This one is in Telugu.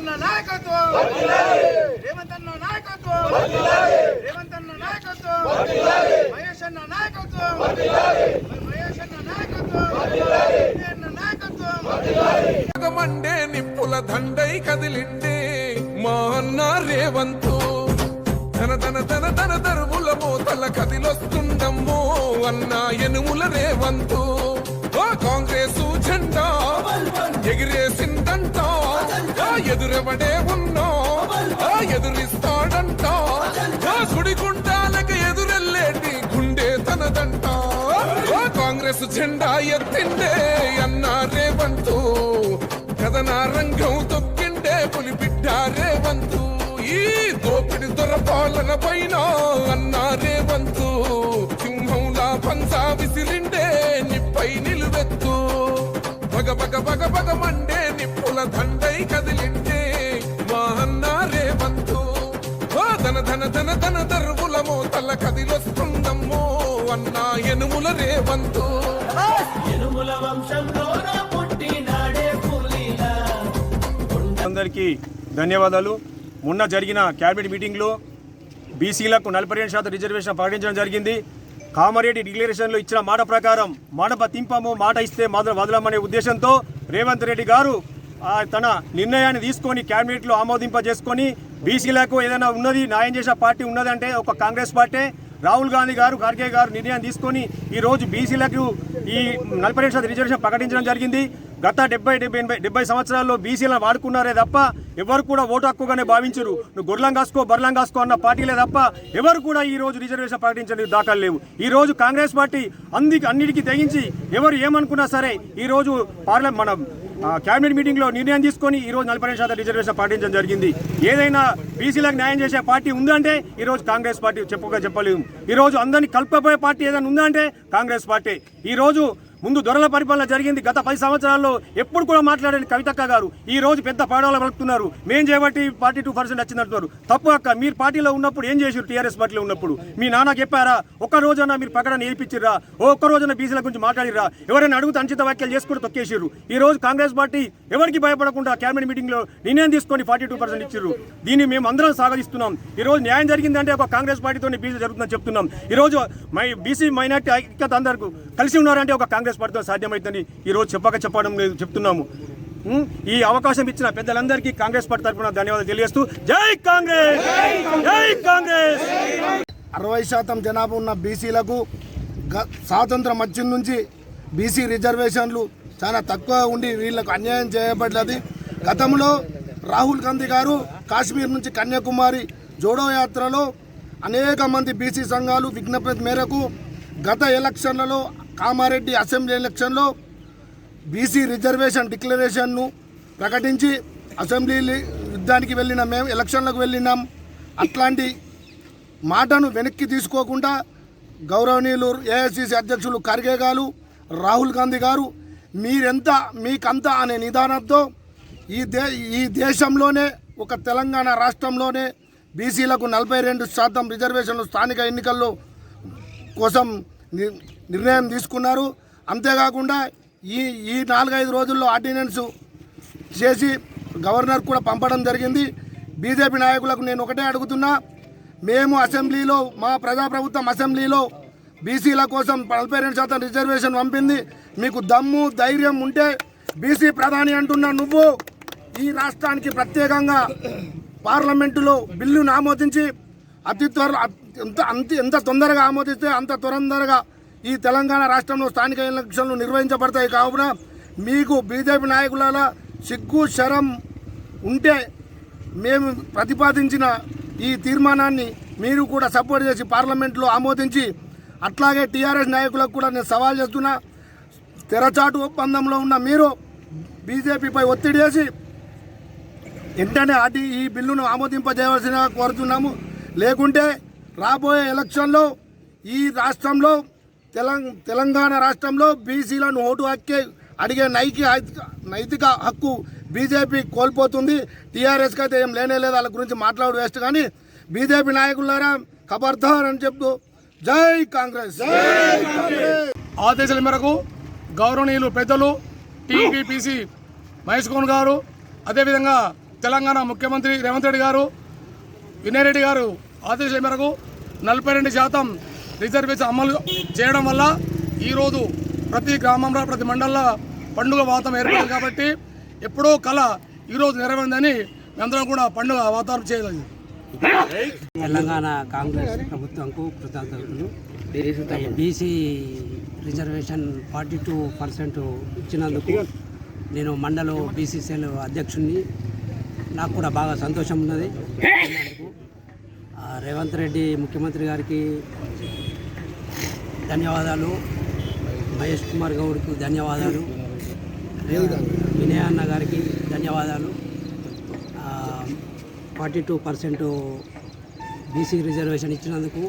అన్న నాయకత్వం రేవంత్ అన్న నాయకత్వం రేవంత్ అన్న నాయకత్వం మహేష్ అన్న నాయకత్వం మహేష్ అన్న నాయకత్వం అన్న నాయకత్వం మండే నిప్పుల దండై కదిలిండే మా అన్న రేవంతు తన తన తన తన దరువుల మోతల కదిలొస్తుండమ్మో అన్న ఎనుముల రేవంతు కాంగ్రెస్ జెండా ఎగిరేసిందంట ఎదురెవడే ఉన్నా ఎదురిస్తాడంట సుడిగుండాలకు ఎదురెళ్ళేటి గుండె తనదంట కాంగ్రెస్ జెండా ఎత్తిండే అన్న రేవంతు కథన రంగం తొక్కిండే పులిబిడ్డ రేవంతు ఈ దోపిడి దొరపాలన పైన అన్న రేవంతు సింహంలా పంచా విసిరిండే నిప్పై నిలువెత్తు బగ బగ బగ బగ మండే నిప్పుల దండై కదిలిండే మా అన్న రేవంతు ధన ధన ధన ధన దరువుల మోతల కదిలొస్తుందమ్మో అన్న ఎనుముల రేవంతు ఎనుముల వంశంలోన పుట్టినాడే పులిలా. అందరికీ ధన్యవాదాలు. మొన్న జరిగిన క్యాబినెట్ మీటింగ్లో బీసీలకు 42% రిజర్వేషన్ ప్రకటించడం జరిగింది. కామారెడ్డి డిక్లరేషన్లో ఇచ్చిన మాట ప్రకారం మాట తింపము మాట ఇస్తే వదలమనే ఉద్దేశంతో రేవంత్ రెడ్డి గారు తన నిర్ణయాన్ని తీసుకొని క్యాబినెట్లో ఆమోదింపజేసుకొని బీసీలకు ఏదైనా ఉన్నది న్యాయం చేసే పార్టీ ఉన్నదంటే ఒక కాంగ్రెస్ పార్టీ. రాహుల్ గాంధీ గారు ఖర్గే గారు నిర్ణయం తీసుకొని ఈరోజు బీసీలకు ఈ 40% రిజర్వేషన్ ప్రకటించడం జరిగింది. గత 70 సంవత్సరాల్లో బీసీలను వాడుకున్నారే తప్ప ఎవరు కూడా ఓటు హక్కుగానే భావించరు. నువ్వు గొర్రెలం కాసుకో బర్రెలం కాసుకో అన్న పార్టీలే తప్ప ఎవరు కూడా ఈ రోజు రిజర్వేషన్ ప్రకటించడానికి దాఖలు లేవు. ఈ రోజు కాంగ్రెస్ పార్టీ అన్నిటికీ తెగించి ఎవరు ఏమనుకున్నా సరే ఈ రోజు మన క్యాబినెట్ మీటింగ్లో నిర్ణయం తీసుకొని ఈరోజు 40% రిజర్వేషన్ ప్రకటించడం జరిగింది. ఏదైనా బీసీలకు న్యాయం చేసే పార్టీ ఉందంటే ఈరోజు కాంగ్రెస్ పార్టీ చెప్పలేము. ఈరోజు అందరినీ కలుపుకపోయే పార్టీ ఏదైనా ఉందంటే కాంగ్రెస్ పార్టీ. ఈరోజు ముందు దొరల పరిపాలన జరిగింది. గత 10 సంవత్సరాల్లో ఎప్పుడు కూడా మాట్లాడని కవితక్క గారు ఈ రోజు పెద్ద పాడాలు పలుకుతున్నారు. మేం చేయబట్టి 42% వచ్చిందంటున్నారు. తప్పు అక్క. మీరు పార్టీలో ఉన్నప్పుడు ఏం చేసారు? టీఆర్ఎస్ పార్టీలో ఉన్నప్పుడు మీ నాన్న చెప్పారా? ఒక్క రోజున మీరు ప్రకటన నేర్పించిర్రా? ఒక్క రోజున బీసీల గురించి మాట్లాడిరా? ఎవరైనా అడుగుతూ అంచిత వ్యాఖ్యలు చేసుకుంటూ తొక్కేసారు. ఈ రోజు కాంగ్రెస్ పార్టీ ఎవరికి భయపడకుండా క్యాబినెట్ మీటింగ్లో నిర్ణయం తీసుకొని 42% ఇచ్చారు. దీన్ని మేము అందరం సాగరిస్తున్నాం. ఈ రోజు న్యాయం జరిగిందంటే ఒక కాంగ్రెస్ పార్టీతోనే బీసీ జరుగుతుందని చెప్తున్నాం. ఈ రోజు బీసీ మైనార్టీ ఐక్యత అందరికీ కలిసి ఉన్నారంటే ఒక కాంగ్రెస్ పార్టీతో సాధ్యమైందని ఈరోజు చెప్పడం లేదు చెప్తున్నాము. ఈ అవకాశం ఇచ్చిన పెద్దలందరికీ కాంగ్రెస్ పార్టీ తరఫున ధన్యవాదాలు తెలియజేస్తూ జై కాంగ్రెస్ జై కాంగ్రెస్. 60% జనాభా ఉన్న బీసీలకు స్వాతంత్రం వచ్చిన నుంచి బీసీ రిజర్వేషన్లు చాలా తక్కువ ఉండి వీళ్లకు అన్యాయం చేయబడ్డది. గతంలో రాహుల్ గాంధీ గారు కాశ్మీర్ నుంచి కన్యాకుమారి జోడో యాత్రలో అనేక మంది బీసీ సంఘాలు విజ్ఞప్తి మేరకు గత ఎలక్షన్లలో కామారెడ్డి అసెంబ్లీ ఎలక్షన్లో బీసీ రిజర్వేషన్ డిక్లరేషన్ను ప్రకటించి అసెంబ్లీ యుద్ధానికి మేము ఎలక్షన్లకు వెళ్ళినాం. అట్లాంటి మాటను వెనక్కి తీసుకోకుండా గౌరవనీయులు ఏఐసిసి అధ్యక్షులు ఖర్గే గారు రాహుల్ గాంధీ గారు మీకంతా అనే నిదానంతో ఈ దేశంలోనే ఒక తెలంగాణ రాష్ట్రంలోనే బీసీలకు 42% రిజర్వేషన్లు స్థానిక ఎన్నికల్లో కోసం నిర్ణయం తీసుకున్నారు. అంతేకాకుండా ఈ 4-5 రోజుల్లో ఆర్డినెన్స్ చేసి గవర్నర్ కూడా పంపడం జరిగింది. బీజేపీ నాయకులకు నేను ఒకటే అడుగుతున్నా, మేము అసెంబ్లీలో మా ప్రజాప్రభుత్వం అసెంబ్లీలో బీసీల కోసం 42% రిజర్వేషన్ పంపింది. మీకు దమ్ము ధైర్యం ఉంటే బీసీ ప్రధాని అంటున్నా నువ్వు ఈ రాష్ట్రానికి ప్రత్యేకంగా పార్లమెంటులో బిల్లును ఆమోదించి ఎంత తొందరగా ఆమోదిస్తే అంత తొందరగా ఈ తెలంగాణ రాష్ట్రంలో స్థానిక ఎలక్షన్లు నిర్వహించబడతాయి. కావున మీకు బీజేపీ నాయకుల సిగ్గు శరం ఉంటే మేము ప్రతిపాదించిన ఈ తీర్మానాన్ని మీరు కూడా సపోర్ట్ చేసి పార్లమెంట్లో ఆమోదించి, అట్లాగే టీఆర్ఎస్ నాయకులకు కూడా నేను సవాల్ చేస్తున్నా, తెరచాటు ఒప్పందంలో ఉన్న మీరు బీజేపీపై ఒత్తిడి చేసి వెంటనే ఈ బిల్లును ఆమోదింపజేయవలసిన కోరుతున్నాము. లేకుంటే రాబోయే ఎలక్షన్లో ఈ రాష్ట్రంలో తెలంగాణ రాష్ట్రంలో బీసీలను ఓటు హక్కే అడిగే నైతిక హక్కు బీజేపీ కోల్పోతుంది. టీఆర్ఎస్కి అయితే ఏం లేనే లేదు, వాళ్ళ గురించి మాట్లాడు వేస్ట్. కానీ బీజేపీ నాయకులారా ఖబర్దార్ అని చెప్తూ జై కాంగ్రెస్. ఆదేశాల మేరకు గౌరవనీయులు పెద్దలు టీపీసీ మహేష్ గౌడ్ గారు, అదేవిధంగా తెలంగాణ ముఖ్యమంత్రి రేవంత్ రెడ్డి గారు వినయ్ రెడ్డి గారు ఆదేశాల మేరకు 42% రిజర్వేషన్ అమలు చేయడం వల్ల ఈరోజు ప్రతి గ్రామంలో ప్రతి మండలంలో పండుగ వాతావరణం ఏర్పడింది కాబట్టి ఎప్పుడో కళ ఈరోజు నెరవేరిందని మేమందరం కూడా పండుగ వాతావరణం చేయలేదు. తెలంగాణ కాంగ్రెస్ ప్రభుత్వంకు కృతజ్ఞతలు. బీసీ రిజర్వేషన్ 42% ఇచ్చినందుకు నేను మండల బీసీసీఎల్ అధ్యక్షుడిని. నాకు కూడా బాగా సంతోషం ఉన్నది. రేవంత్ రెడ్డి ముఖ్యమంత్రి గారికి ధన్యవాదాలు, మహేష్ కుమార్ గౌడ్కు ధన్యవాదాలు, వినయ్ అన్న గారికి ధన్యవాదాలు. 42% బీసీ రిజర్వేషన్ ఇచ్చినందుకు